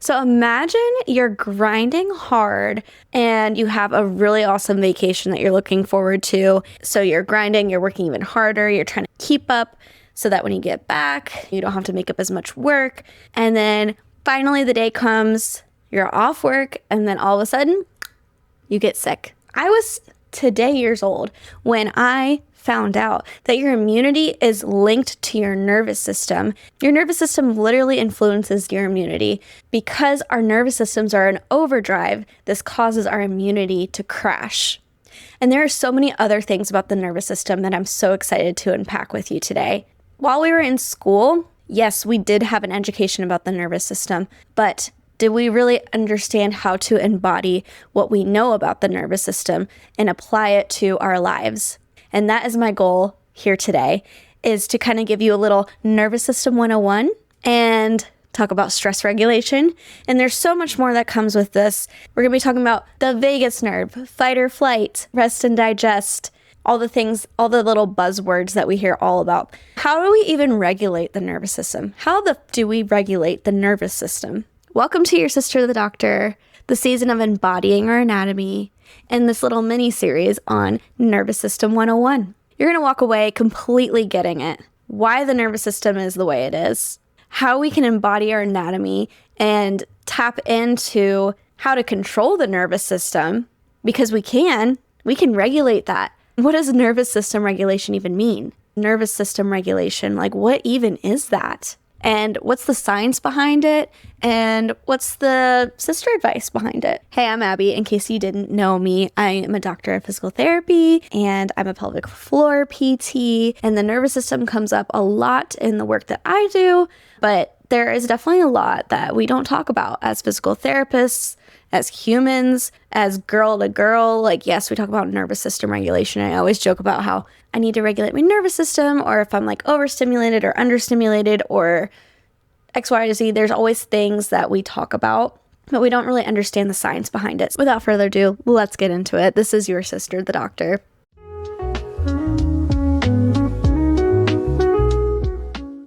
So imagine you're grinding hard and you have a really awesome vacation that you're looking forward to. So you're grinding, you're working even harder, you're trying to keep up so that when you get back, you don't have to make up as much work. And then finally the day comes, you're off work, and then all of a sudden you get sick. I was today years old when I found out that your immunity is linked to your nervous system. Your nervous system literally influences your immunity. Because our nervous systems are in overdrive, this causes our immunity to crash. And there are so many other things about the nervous system that I'm so excited to unpack with you today. While we were in school, yes, we did have an education about the nervous system, but did we really understand how to embody what we know about the nervous system and apply it to our lives? And that is my goal here today, is to kind of give you a little nervous system 101 and talk about stress regulation. And there's so much more that comes with this. We're going to be talking about the vagus nerve, fight or flight, rest and digest, all the things, all the little buzzwords that we hear all about. How do we even regulate the nervous system? Do we regulate the nervous system? Welcome to your sister, the doctor, the season of Embodying Our Anatomy, and this little mini series on Nervous System 101. You're going to walk away completely getting it. Why the nervous system is the way it is. How we can embody our anatomy and tap into how to control the nervous system, because we can regulate that. What does nervous system regulation even mean? Nervous system regulation, like what even is that? And what's the science behind it? And what's the sister advice behind it? Hey, I'm Abby. In case you didn't know me, I am a doctor of physical therapy and I'm a pelvic floor PT. And the nervous system comes up a lot in the work that I do, but there is definitely a lot that we don't talk about as physical therapists, as humans, as girl to girl. Like, yes, we talk about nervous system regulation. I always joke about how I need to regulate my nervous system, or if I'm like overstimulated or understimulated or X, Y, Z, there's always things that we talk about, but we don't really understand the science behind it. Without further ado, let's get into it. This is your sister, the doctor.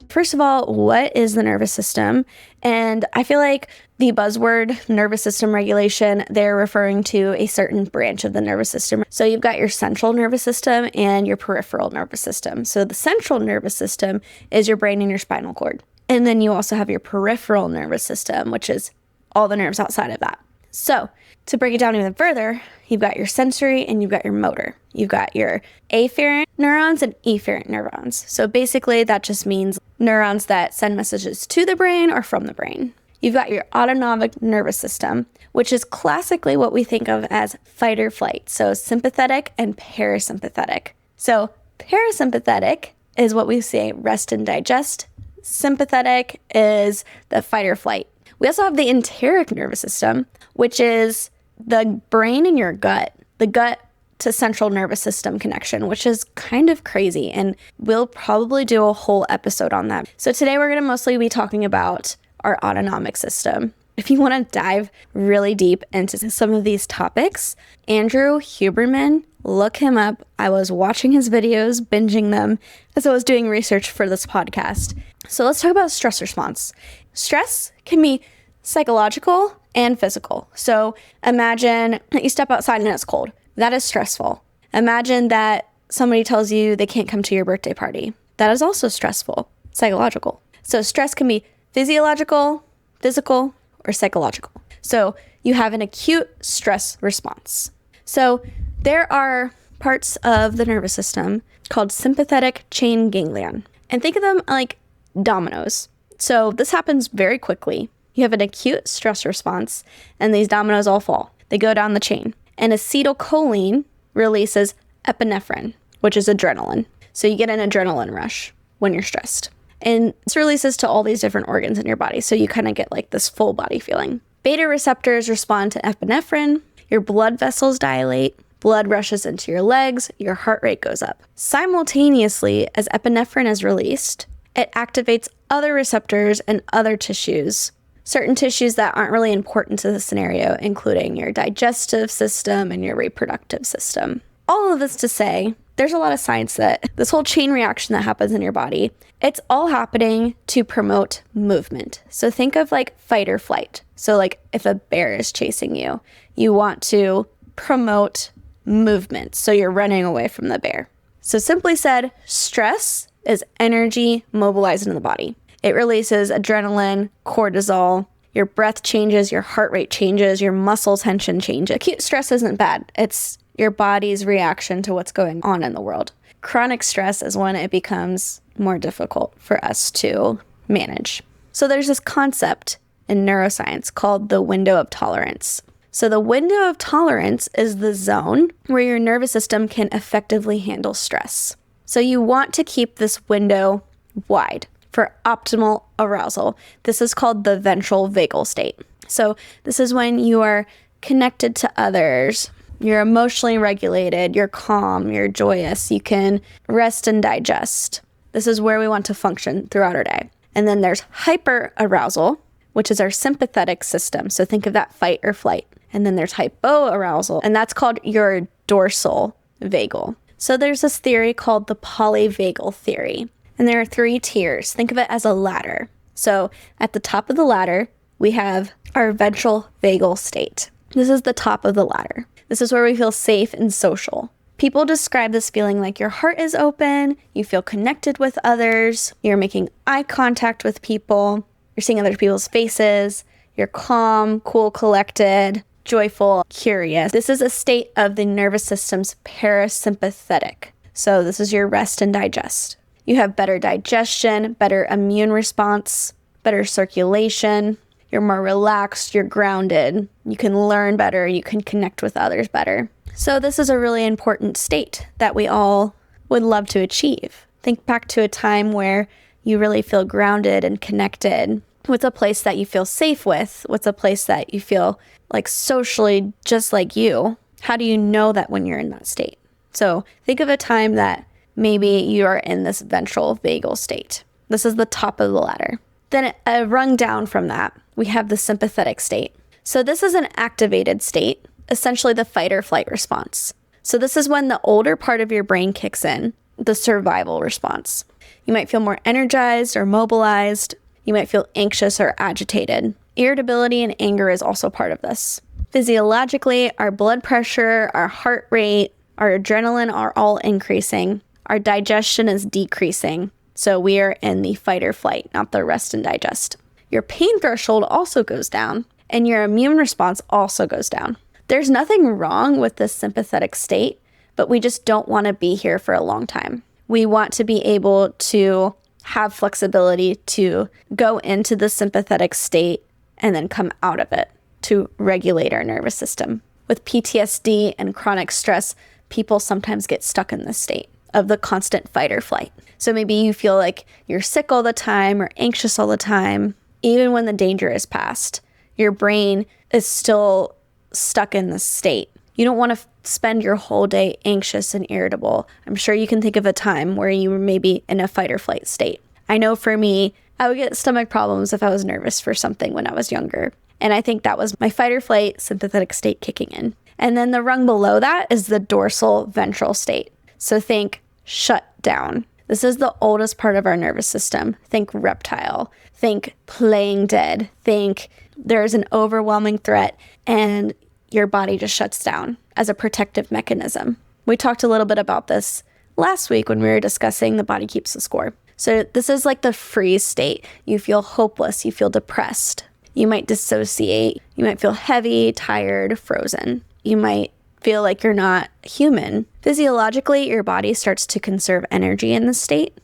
First of all, what is the nervous system? And I feel like the buzzword nervous system regulation, they're referring to a certain branch of the nervous system. So you've got your central nervous system and your peripheral nervous system. So the central nervous system is your brain and your spinal cord. And then you also have your peripheral nervous system, which is all the nerves outside of that. So to break it down even further, you've got your sensory and you've got your motor. You've got your afferent neurons and efferent neurons. So basically that just means neurons that send messages to the brain or from the brain. You've got your autonomic nervous system, which is classically what we think of as fight or flight. So sympathetic and parasympathetic. So parasympathetic is what we say rest and digest. Sympathetic is the fight or flight. We also have the enteric nervous system, which is the brain in your gut, the gut to central nervous system connection, which is kind of crazy. And we'll probably do a whole episode on that. So today we're going to mostly be talking about our autonomic system. If you want to dive really deep into some of these topics, Andrew Huberman, look him up. I was watching his videos, binging them as I was doing research for this podcast. So let's talk about stress response. Stress can be psychological and physical. So imagine that you step outside and it's cold. That is stressful. Imagine that somebody tells you they can't come to your birthday party. That is also stressful, psychological. So stress can be physiological, physical, or psychological. So you have an acute stress response. So there are parts of the nervous system called sympathetic chain ganglion. And think of them like dominoes. So this happens very quickly. You have an acute stress response, and these dominoes all fall. They go down the chain. And acetylcholine releases epinephrine, which is adrenaline. So you get an adrenaline rush when you're stressed. And this releases to all these different organs in your body. So you kind of get like this full body feeling. Beta receptors respond to epinephrine. Your blood vessels dilate. Blood rushes into your legs. Your heart rate goes up. Simultaneously, as epinephrine is released, it activates other receptors and other tissues. Certain tissues that aren't really important to the scenario, including your digestive system and your reproductive system. All of this to say there's a lot of science that this whole chain reaction that happens in your body, it's all happening to promote movement. So think of like fight or flight. So like if a bear is chasing you, you want to promote movement. So you're running away from the bear. So simply said, stress is energy mobilized in the body. It releases adrenaline, cortisol, your breath changes, your heart rate changes, your muscle tension changes. Acute stress isn't bad. It's your body's reaction to what's going on in the world. Chronic stress is when it becomes more difficult for us to manage. So there's this concept in neuroscience called the window of tolerance. So the window of tolerance is the zone where your nervous system can effectively handle stress. So you want to keep this window wide for optimal arousal. This is called the ventral vagal state. So this is when you are connected to others, you're emotionally regulated, you're calm, you're joyous, you can rest and digest. This is where we want to function throughout our day. And then there's hyper arousal, which is our sympathetic system. So think of that fight or flight. And then there's hypoarousal, and that's called your dorsal vagal. So there's this theory called the polyvagal theory. And there are 3 tiers. Think of it as a ladder. So at the top of the ladder, we have our ventral vagal state. This is the top of the ladder. This is where we feel safe and social. People describe this feeling like your heart is open, you feel connected with others, you're making eye contact with people, you're seeing other people's faces, you're calm, cool, collected, joyful, curious. This is a state of the nervous system's parasympathetic. So this is your rest and digest. You have better digestion, better immune response, better circulation. You're more relaxed, you're grounded. You can learn better, you can connect with others better. So this is a really important state that we all would love to achieve. Think back to a time where you really feel grounded and connected. What's a place that you feel safe with? What's a place that you feel like socially just like you? How do you know that when you're in that state? So think of a time that maybe you are in this ventral vagal state. This is the top of the ladder. Then a rung down from that, we have the sympathetic state. So this is an activated state, essentially the fight or flight response. So this is when the older part of your brain kicks in, the survival response. You might feel more energized or mobilized. You might feel anxious or agitated. Irritability and anger is also part of this. Physiologically, our blood pressure, our heart rate, our adrenaline are all increasing. Our digestion is decreasing. So we are in the fight or flight, not the rest and digest. Your pain threshold also goes down, and your immune response also goes down. There's nothing wrong with this sympathetic state, but we just don't want to be here for a long time. We want to be able to have flexibility to go into the sympathetic state and then come out of it to regulate our nervous system. With PTSD and chronic stress, people sometimes get stuck in this state of the constant fight or flight. So maybe you feel like you're sick all the time or anxious all the time, even when the danger is past. Your brain is still stuck in this state. You don't want to spend your whole day anxious and irritable. I'm sure you can think of a time where you were maybe in a fight or flight state. I know for me, I would get stomach problems if I was nervous for something when I was younger. And I think that was my fight or flight sympathetic state kicking in. And then the rung below that is the dorsal ventral state. So think shutdown. This is the oldest part of our nervous system. Think reptile. Think playing dead. Think there's an overwhelming threat and your body just shuts down as a protective mechanism. We talked a little bit about this last week when we were discussing the body keeps the score. So this is like the freeze state. You feel hopeless. You feel depressed. You might dissociate. You might feel heavy, tired, frozen. You might feel like you're not human. Physiologically, your body starts to conserve energy in this state.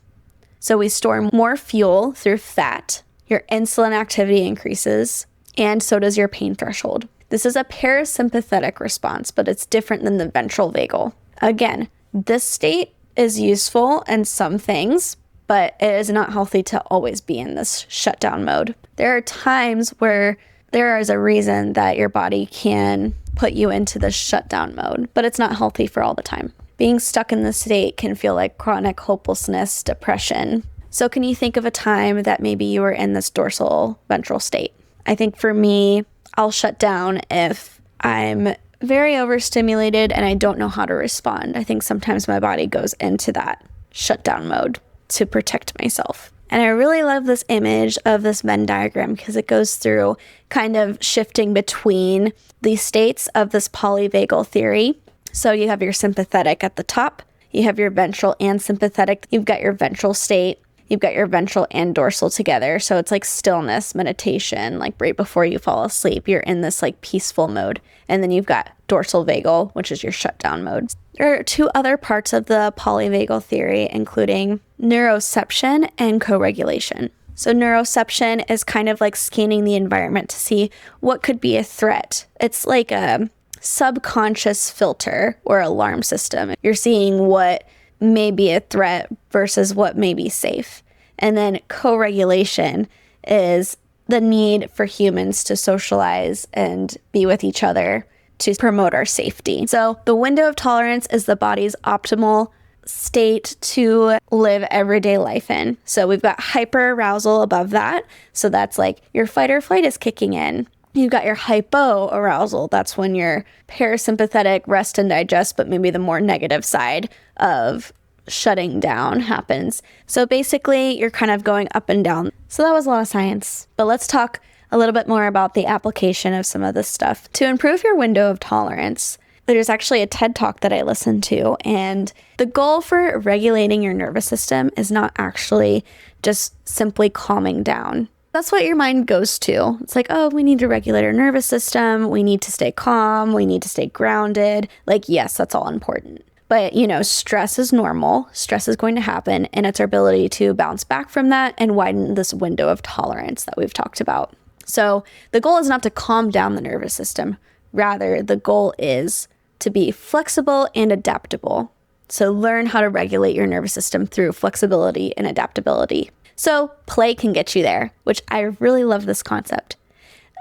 So we store more fuel through fat. Your insulin activity increases, and so does your pain threshold. This is a parasympathetic response, but it's different than the ventral vagal. Again, this state is useful in some things, but it is not healthy to always be in this shutdown mode. There are times where there is a reason that your body can put you into the shutdown mode, but it's not healthy for all the time. Being stuck in this state can feel like chronic hopelessness, depression. So can you think of a time that maybe you were in this dorsal ventral state? I think for me, I'll shut down if I'm very overstimulated and I don't know how to respond. I think sometimes my body goes into that shutdown mode to protect myself. And I really love this image of this Venn diagram because it goes through kind of shifting between the states of this polyvagal theory. So you have your sympathetic at the top, you have your ventral and sympathetic, you've got your ventral state, you've got your ventral and dorsal together. So it's like stillness, meditation, like right before you fall asleep, you're in this like peaceful mode. And then you've got dorsal vagal, which is your shutdown mode. There are two other parts of the polyvagal theory, including neuroception and co-regulation. So neuroception is kind of like scanning the environment to see what could be a threat. It's like a subconscious filter or alarm system. You're seeing what may be a threat versus what may be safe. And then co-regulation is the need for humans to socialize and be with each other to promote our safety. So the window of tolerance is the body's optimal state to live everyday life in. So we've got hyperarousal above that. So that's like your fight or flight is kicking in. You've got your hypoarousal. That's when your parasympathetic rest and digest, but maybe the more negative side of shutting down happens. So basically, you're kind of going up and down. So that was a lot of science. But let's talk a little bit more about the application of some of this stuff. To improve your window of tolerance, there's actually a TED Talk that I listened to, and the goal for regulating your nervous system is not actually just simply calming down. That's what your mind goes to. It's like, oh, we need to regulate our nervous system. We need to stay calm. We need to stay grounded. Like, yes, that's all important. But, stress is normal. Stress is going to happen. And it's our ability to bounce back from that and widen this window of tolerance that we've talked about. So the goal is not to calm down the nervous system. Rather, the goal is to be flexible and adaptable. So learn how to regulate your nervous system through flexibility and adaptability. So play can get you there, which I really love this concept.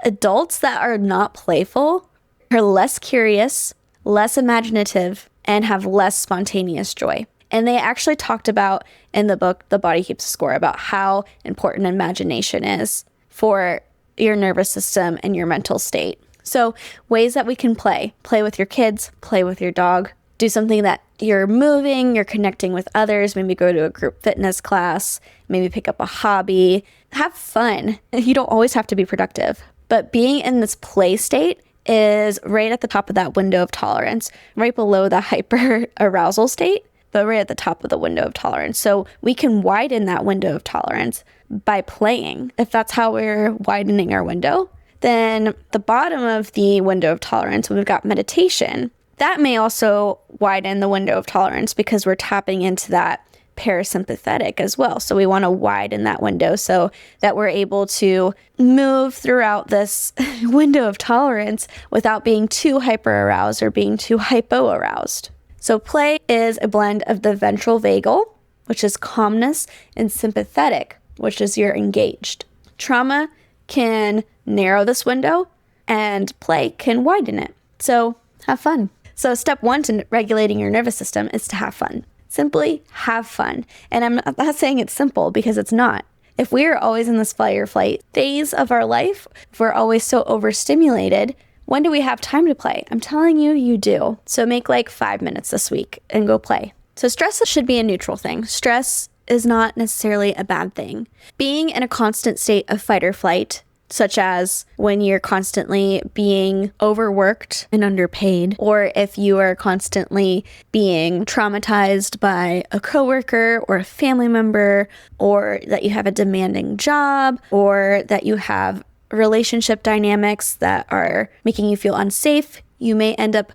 Adults that are not playful are less curious, less imaginative, and have less spontaneous joy. And they actually talked about in the book, The Body Keeps Score, about how important imagination is for your nervous system and your mental state. So ways that we can play with your kids, play with your dog, do something that you're moving, you're connecting with others, maybe go to a group fitness class, maybe pick up a hobby, have fun. You don't always have to be productive, but being in this play state is right at the top of that window of tolerance, right below the hyper arousal state, but right at the top of the window of tolerance. So we can widen that window of tolerance by playing. If that's how we're widening our window, then the bottom of the window of tolerance, when we've got meditation, that may also widen the window of tolerance because we're tapping into that parasympathetic as well. So we want to widen that window so that we're able to move throughout this window of tolerance without being too hyper-aroused or being too hypo-aroused. So play is a blend of the ventral vagal, which is calmness, and sympathetic, which is you're engaged. Trauma can narrow this window and play can widen it. So have fun. So step one to regulating your nervous system is to have fun. Simply have fun. And I'm not saying it's simple because it's not. If we are always in this fight or flight phase of our life, if we're always so overstimulated, when do we have time to play? I'm telling you, you do. So make like 5 minutes this week and go play. So stress should be a neutral thing. Stress is not necessarily a bad thing. Being in a constant state of fight or flight, such as when you're constantly being overworked and underpaid, or if you are constantly being traumatized by a coworker or a family member, or that you have a demanding job, or that you have relationship dynamics that are making you feel unsafe, you may end up,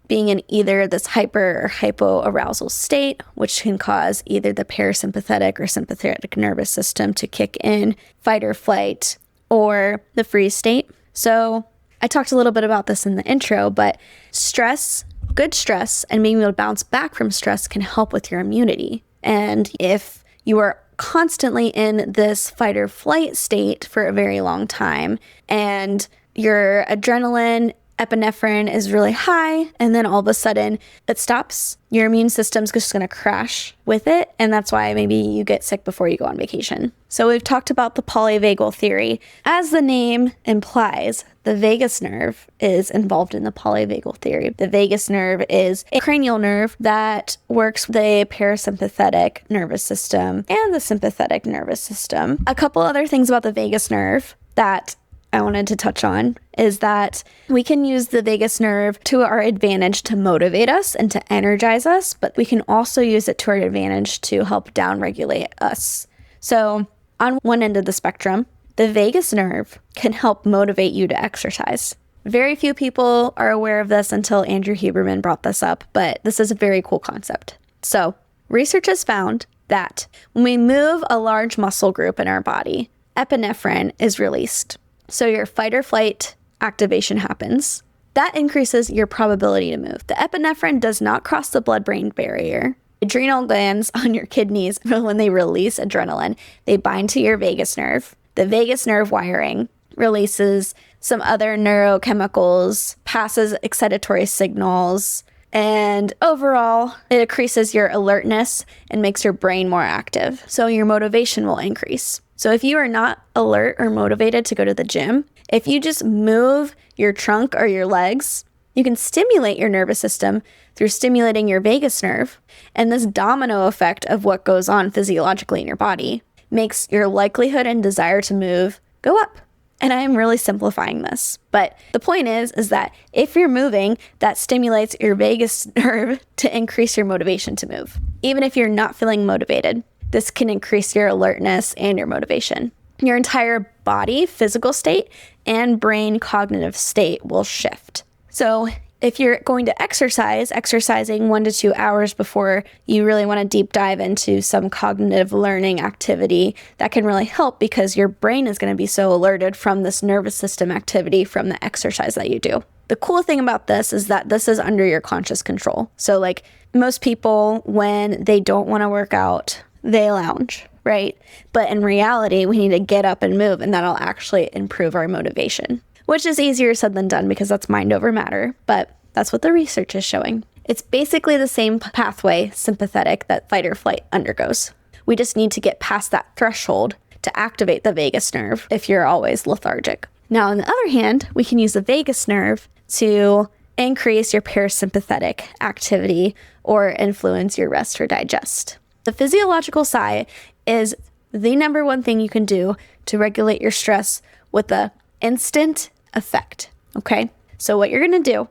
being in either this hyper or hypo-arousal state, which can cause either the parasympathetic or sympathetic nervous system to kick in, fight or flight, or the freeze state. So I talked a little bit about this in the intro, but stress, good stress, and being able to bounce back from stress can help with your immunity. And if you are constantly in this fight or flight state for a very long time, and your adrenaline epinephrine is really high, and then all of a sudden it stops, your immune system's just going to crash with it, and that's why maybe you get sick before you go on vacation. So we've talked about the polyvagal theory. As the name implies, the vagus nerve is involved in the polyvagal theory. The vagus nerve is a cranial nerve that works with the parasympathetic nervous system and the sympathetic nervous system. A couple other things about the vagus nerve that I wanted to touch on is that we can use the vagus nerve to our advantage to motivate us and to energize us, but we can also use it to our advantage to help downregulate us. So on one end of the spectrum, the vagus nerve can help motivate you to exercise. Very few people are aware of this until Andrew Huberman brought this up, but this is a very cool concept. So research has found that when we move a large muscle group in our body, epinephrine is released. So your fight or flight activation happens. That increases your probability to move. The epinephrine does not cross the blood-brain barrier. Adrenal glands on your kidneys, when they release adrenaline, they bind to your vagus nerve. The vagus nerve wiring releases some other neurochemicals, passes excitatory signals, and overall, it increases your alertness and makes your brain more active. So your motivation will increase. So if you are not alert or motivated to go to the gym, if you just move your trunk or your legs, you can stimulate your nervous system through stimulating your vagus nerve. And this domino effect of what goes on physiologically in your body makes your likelihood and desire to move go up. And I am really simplifying this. But the point is that if you're moving, that stimulates your vagus nerve to increase your motivation to move. Even if you're not feeling motivated, this can increase your alertness and your motivation. Your entire body, physical state, and brain cognitive state will shift. So if you're going to exercising 1 to 2 hours before you really want to deep dive into some cognitive learning activity, that can really help because your brain is going to be so alerted from this nervous system activity from the exercise that you do. The cool thing about this is that this is under your conscious control. So like most people, when they don't want to work out, they lounge, right? But in reality, we need to get up and move, and that'll actually improve our motivation, which is easier said than done because that's mind over matter, but that's what the research is showing. It's basically the same pathway, sympathetic, that fight or flight undergoes. We just need to get past that threshold to activate the vagus nerve if you're always lethargic. Now, on the other hand, we can use the vagus nerve to increase your parasympathetic activity or influence your rest or digest. The physiological sigh is the number one thing you can do to regulate your stress with the instant effect, okay? So what you're going to do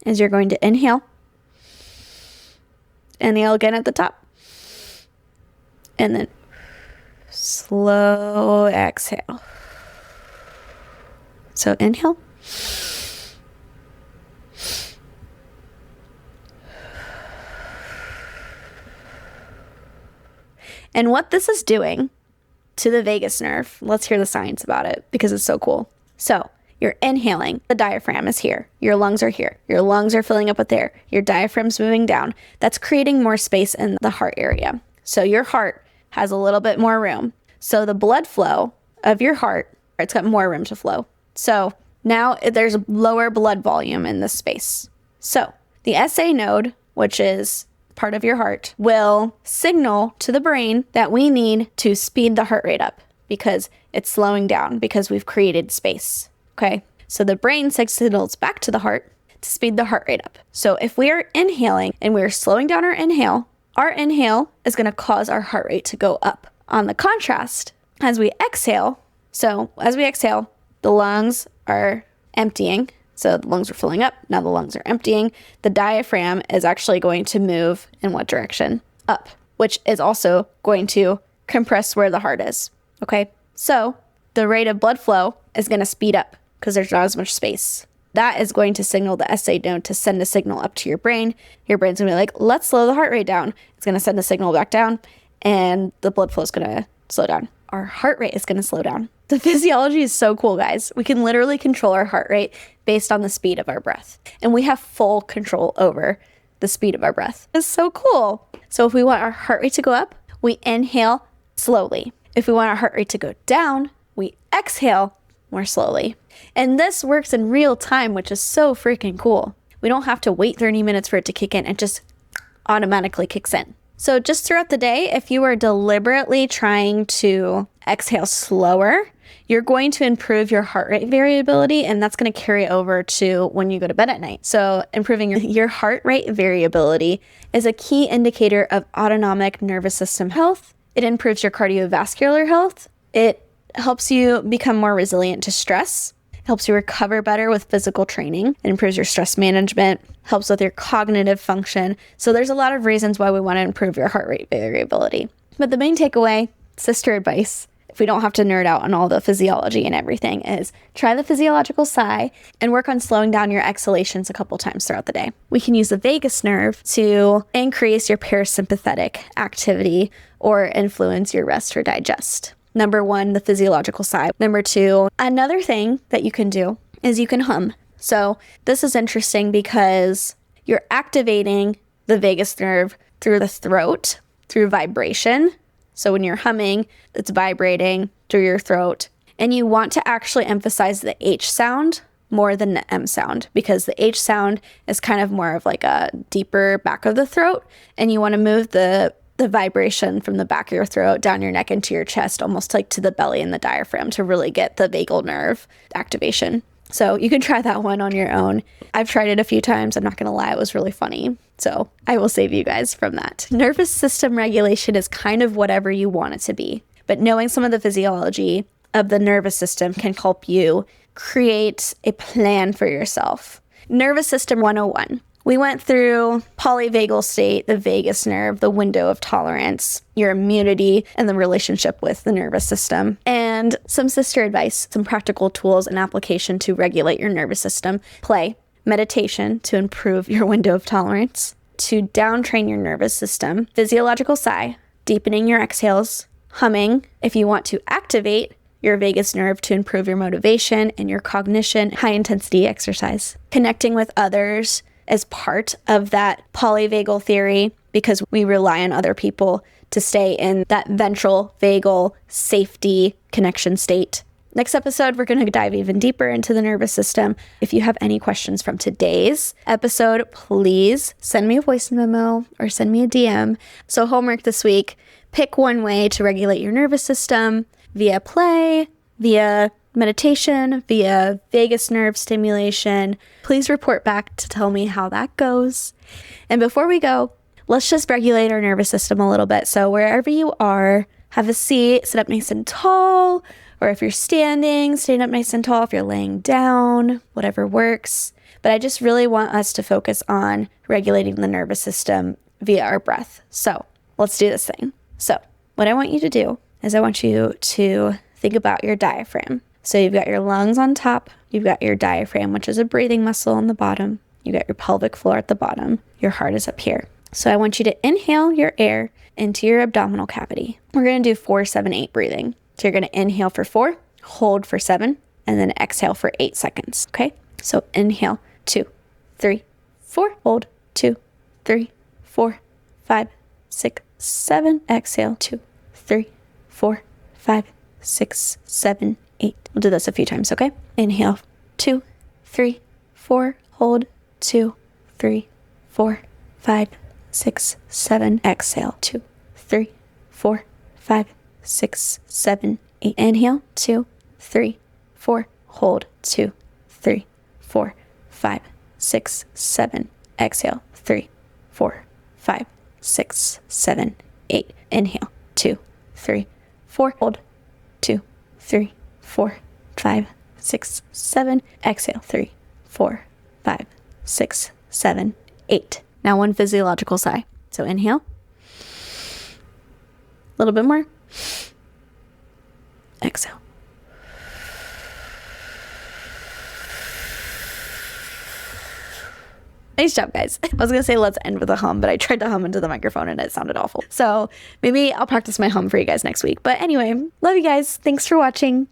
is you're going to inhale again at the top, and then slow exhale. So inhale. And what this is doing to the vagus nerve, let's hear the science about it because it's so cool. So you're inhaling, the diaphragm is here, your lungs are here, your lungs are filling up with air, your diaphragm's moving down. That's creating more space in the heart area. So your heart has a little bit more room. So the blood flow of your heart, it's got more room to flow. So now there's lower blood volume in this space. So the SA node, which is part of your heart, will signal to the brain that we need to speed the heart rate up because it's slowing down because we've created space. Okay, so the brain signals back to the heart to speed the heart rate up. So if we are inhaling and we're slowing down our inhale is going to cause our heart rate to go up. On the contrast, as we exhale, the lungs are emptying. So the lungs are filling up. Now the lungs are emptying. The diaphragm is actually going to move in what direction? Up, which is also going to compress where the heart is. Okay, so the rate of blood flow is going to speed up because there's not as much space. That is going to signal the SA node to send a signal up to your brain. Your brain's going to be like, let's slow the heart rate down. It's going to send the signal back down, and the blood flow is going to slow down. Our heart rate is going to slow down. The physiology is so cool, guys. We can literally control our heart rate based on the speed of our breath. And we have full control over the speed of our breath. It's so cool. So if we want our heart rate to go up, we inhale slowly. If we want our heart rate to go down, we exhale more slowly. And this works in real time, which is so freaking cool. We don't have to wait 30 minutes for it to kick in. It just automatically kicks in. So just throughout the day, if you are deliberately trying to exhale slower, you're going to improve your heart rate variability, and that's going to carry over to when you go to bed at night. So improving your heart rate variability is a key indicator of autonomic nervous system health. It improves your cardiovascular health. It helps you become more resilient to stress. Helps you recover better with physical training. It improves your stress management, helps with your cognitive function. So there's a lot of reasons why we want to improve your heart rate variability. But the main takeaway, sister advice, if we don't have to nerd out on all the physiology and everything, is try the physiological sigh and work on slowing down your exhalations a couple times throughout the day. We can use the vagus nerve to increase your parasympathetic activity or influence your rest or digest. Number 1, the physiological sigh. Number 2, another thing that you can do is you can hum. So this is interesting because you're activating the vagus nerve through the throat, through vibration. So when you're humming, it's vibrating through your throat. And you want to actually emphasize the H sound more than the M sound, because the H sound is kind of more of like a deeper back of the throat. And you want to move the vibration from the back of your throat down your neck into your chest, almost like to the belly and the diaphragm, to really get the vagal nerve activation. So you can try that one on your own. I've tried it a few times. I'm not going to lie, it was really funny. So I will save you guys from that. Nervous system regulation is kind of whatever you want it to be, but knowing some of the physiology of the nervous system can help you create a plan for yourself. Nervous system 101. We went through polyvagal state, the vagus nerve, the window of tolerance, your immunity, and the relationship with the nervous system, and some sister advice, some practical tools and application to regulate your nervous system. Play, meditation to improve your window of tolerance, to downtrain your nervous system, physiological sigh, deepening your exhales, humming if you want to activate your vagus nerve to improve your motivation and your cognition, high intensity exercise, connecting with others as part of that polyvagal theory, because we rely on other people to stay in that ventral vagal safety connection state. Next episode, we're going to dive even deeper into the nervous system. If you have any questions from today's episode, please send me a voice memo or send me a DM. So homework this week, pick one way to regulate your nervous system via play, via meditation, via vagus nerve stimulation. Please report back to tell me how that goes. And before we go, let's just regulate our nervous system a little bit. So wherever you are, have a seat, sit up nice and tall, or if you're standing, stand up nice and tall. If you're laying down, whatever works. But I just really want us to focus on regulating the nervous system via our breath. So let's do this thing. So what I want you to do is I want you to think about your diaphragm. So you've got your lungs on top, you've got your diaphragm, which is a breathing muscle on the bottom. You got your pelvic floor at the bottom. Your heart is up here. So I want you to inhale your air into your abdominal cavity. We're going to do 4, 7, 8 breathing. So you're going to inhale for 4, hold for 7, and then exhale for 8 seconds. Okay? So inhale, 2, 3, 4, hold, 2, 3, 4, 5, 6, 7. Exhale, 2, 3, 4, 5, 6, 7, 8. We'll do this a few times, okay? Inhale, 2, 3, 4, hold, 2, 3, 4, 5, 6, 7. Exhale, 2, 3, 4, 5, 6, 7, 8. Inhale, 2, 3, 4, hold, 2, 3, 4, 5, 6, 7. Exhale, 3, 4, 5, 6, 7, 8. Inhale, 2, 3, 4, hold, 2, 3, 4, 5, 6, 7. Exhale, 3, 4, 5, 6, 7, 8. Now one physiological sigh. So inhale. A little bit more. Exhale. Nice job, guys. I was going to say let's end with a hum, but I tried to hum into the microphone and it sounded awful. So maybe I'll practice my hum for you guys next week. But anyway, love you guys. Thanks for watching.